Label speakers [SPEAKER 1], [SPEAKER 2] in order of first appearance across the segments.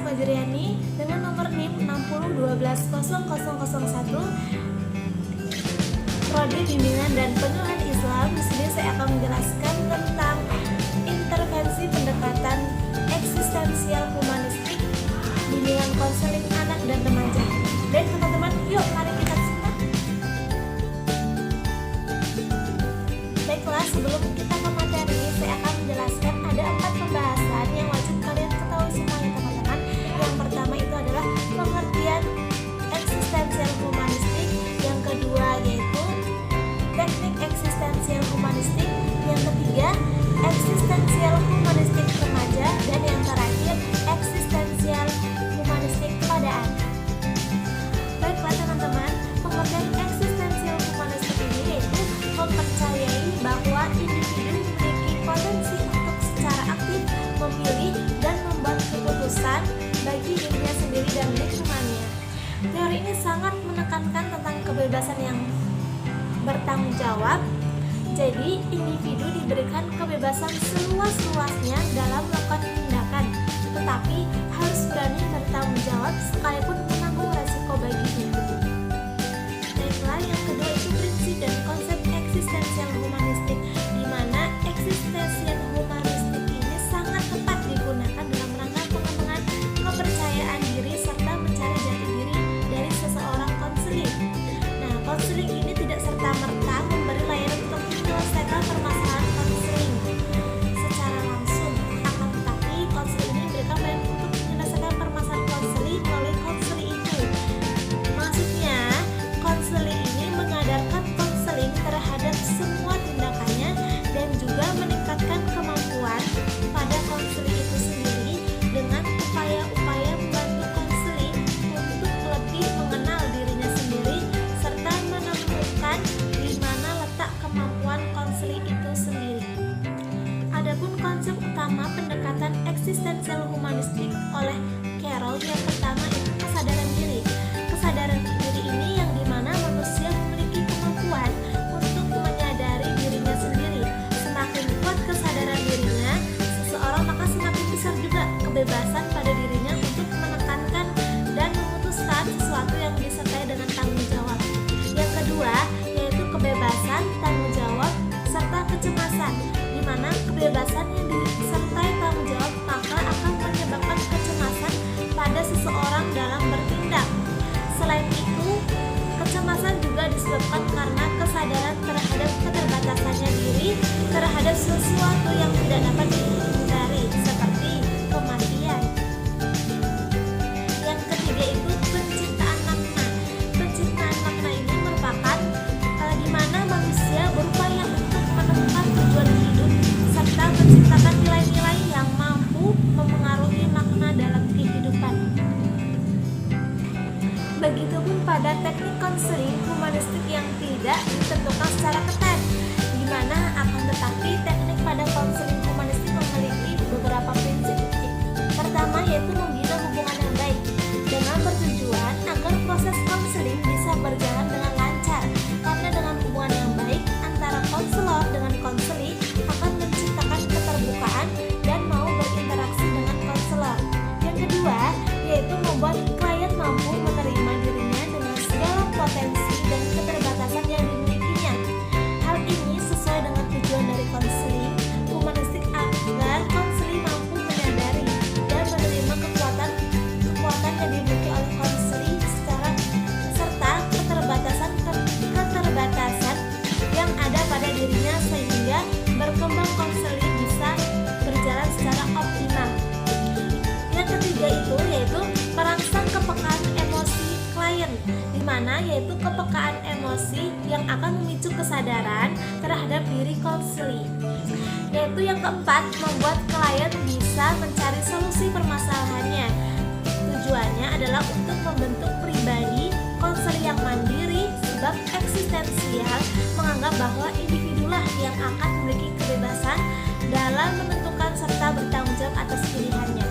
[SPEAKER 1] Fajriani dengan nomor NIM 60120001, Prodi Bimbingan dan Penyuluhan Islam. Di sini saya akan menjelaskan tentang intervensi pendekatan eksistensial humanistik, bimbingan konseling anak dan remaja. Baik teman-teman, yuk mari kita simak. Baiklah, sebelum kita ke materi, saya akan menjelaskan ada 4 pembahasan yang wajib kalian ketahui semuanya teman-teman. Yang pertama itu adalah pengertian eksistensial humanistik, yang kedua yaitu teknik eksistensial humanistik, yang ketiga eksistensial humanistik remaja, dan yang terakhir eksistensial humanistik pada anak. Baiklah teman-teman, pengertian eksistensial humanistik ini yaitu mempercayai bahwa individu memiliki potensi untuk secara aktif memilih dan membuat keputusan bagi dirinya sendiri dan lingkungannya. Teori ini sangat menekankan tentang kebebasan yang bertanggung jawab. Jadi, individu diberikan kebebasan seluas-luasnya dalam melakukan tindakan, tetapi harus berani bertanggung jawab sekalipun menanggung resiko baginya. Baiklah, yang kedua itu prinsip dan konsep eksistensial humanistik, di mana eksistensial humanistik ini sangat tepat digunakan dalam rangka pengembangan kepercayaan diri serta mencari jati diri dari seseorang konseling. Nah, konseling ini tidak serta-merta memberi layanan untuk menyelesaikan permasalahan konseling secara langsung, akan tetapi konseling ini memberikan layanan untuk menyelesaikan permasalahan konseling melalui konseling itu. Maksudnya, konseling ini mengadarkan konseling terhadap semua tindakannya dan juga meningkatkan kemampuan pada konseling itu sendiri dengan upaya-upaya membantu konseling untuk lebih mengenal dirinya sendiri serta menemukan di mana letak kemampuan konseling itu sendiri. Adapun konsep utama pendekatan eksistensial humanistik oleh Carroll, yang pertama itu kesadaran diri. Kesadaran diri ini yang dimana manusia memiliki kemampuan untuk menyadari dirinya sendiri. Semakin kuat kesadaran dirinya seseorang, maka semakin besar juga kebebasan pada dirinya untuk menekankan dan memutuskan sesuatu yang disertai dengan tanggung jawab. Yang kedua yaitu kebebasan, tanggung jawab, serta kecemasan, di mana kebebasan yang disertai tanggung jawab maka akan menyebabkan kecemasan pada seseorang dalam bertindak. Selain itu, kecemasan juga disebabkan karena kesadaran terhadap keterbatasannya diri terhadap sesuatu yang tidak dapat dihindari, seperti kematian. Yang ketiga itu penciptaan makna. Penciptaan makna ini merupakan di mana manusia berupaya untuk menemukan tujuan hidup serta menciptakan nilai-nilai yang mampu memengaruhi makna dalam kehidupan. Begitupun pada teknik konseling humanistik yang tidak ditentukan secara ketat, di mana akan tetapi teknik pada konseling humanistik memiliki beberapa prinsip. Pertama yaitu membina hubungan yang baik dengan bertujuan agar proses konseling bisa berjalan dengan lancar, karena dengan hubungan yang baik antara konselor dengan konseli akan menciptakan keterbukaan dan mau berinteraksi dengan konselor. Yang kedua yaitu membuat klien mampu menerima dirinya dengan segala potensi dan keterbatasan yang dimilikinya. Hal ini sesuai dengan tujuan dari konseling humanistik agar konseling mampu menyadari dan menerima kekuatan yang dimiliki oleh konseling serta keterbatasan yang ada pada dirinya sehingga berkembang konseling bisa berjalan secara optimal. Yang ketiga itu yaitu merangsang kepekaan emosi klien, di mana yaitu kepekaan emosi yang akan memicu kesadaran terhadap diri konseling. Yaitu yang keempat, membuat klien bisa mencari solusi permasalahannya. Tujuannya adalah untuk membentuk pribadi konseling yang mandiri, sebab eksistensial menganggap bahwa individulah yang akan memiliki kebebasan dalam menentukan serta bertanggung jawab atas pilihannya.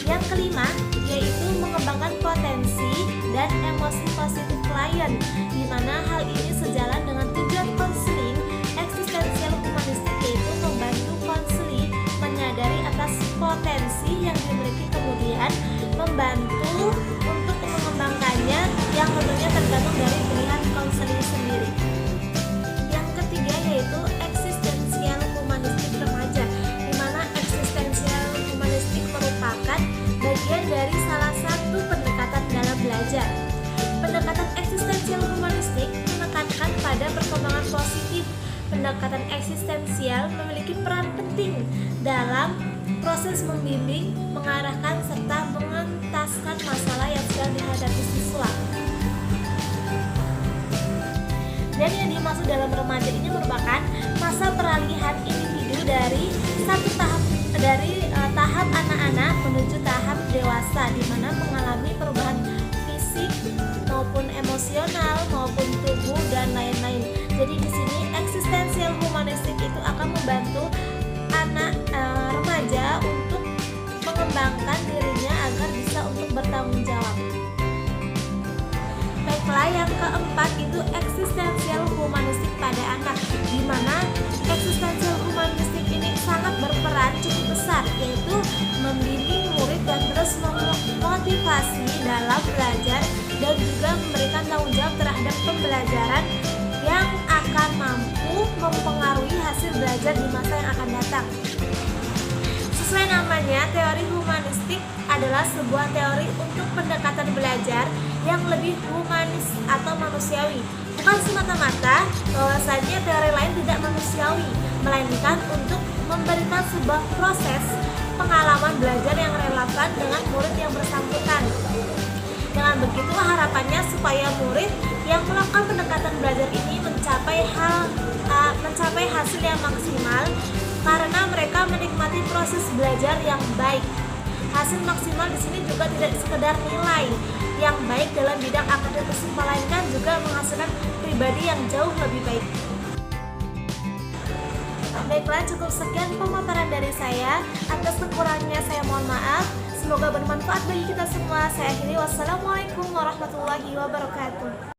[SPEAKER 1] Yang kelima yaitu mengembangkan potensi dan emosi positif klien, di mana hal ini sejalan dengan tujuan konseling eksistensial humanistik, yaitu membantu konseling menyadari atas potensi potensi yang dimiliki, kemudian membantu untuk mengembangkannya, yang tentunya tergantung dari pilihan konseling sendiri. Yang ketiga yaitu eksistensial humanistik remaja, di mana eksistensial humanistik merupakan bagian dari salah satu pendekatan dalam belajar. Pendekatan eksistensial humanistik menekankan pada perkembangan positif. Pendekatan eksistensial memiliki peran penting dalam proses membimbing, mengarahkan, serta mengentaskan masalah yang sedang dihadapi siswa. Dan yang dimaksud dalam remaja ini merupakan masa peralihan individu dari tahap anak-anak menuju tahap dewasa, di mana mengalami perubahan fisik maupun emosional maupun tubuh dan lain-lain. Jadi di sini eksistensial humanistik itu akan membantu anak remaja untuk mengembangkan dirinya agar bisa untuk bertanggung jawab. Baiklah, yang keempat itu eksistensial humanistik pada anak, di mana eksistensial humanistik ini sangat berperan cukup besar, yaitu membimbing murid dan terus memotivasi dalam belajar dan juga memberikan tanggung jawab terhadap pembelajaran yang akan mampu mempengaruhi hasil belajar di masa yang akan datang. Sesuai namanya, teori humanistik adalah sebuah teori untuk pendekatan belajar yang lebih humanis atau manusiawi. Bukan semata-mata bahwasanya teori lain tidak manusiawi, melainkan untuk memberikan sebuah proses pengalaman belajar yang relevan dengan murid yang bersangkutan. Dengan begitu harapannya supaya murid yang melakukan pendekatan belajar ini mencapai hasil yang maksimal, karena mereka menikmati proses belajar yang baik. Hasil maksimal di sini juga tidak sekedar nilai yang baik dalam bidang akademis, melainkan juga menghasilkan pribadi yang jauh lebih baik. Baiklah, cukup sekian pemaparan dari saya. Atas kekurangnya saya mohon maaf. Semoga bermanfaat bagi kita semua. Saya akhiri, wassalamualaikum warahmatullahi wabarakatuh.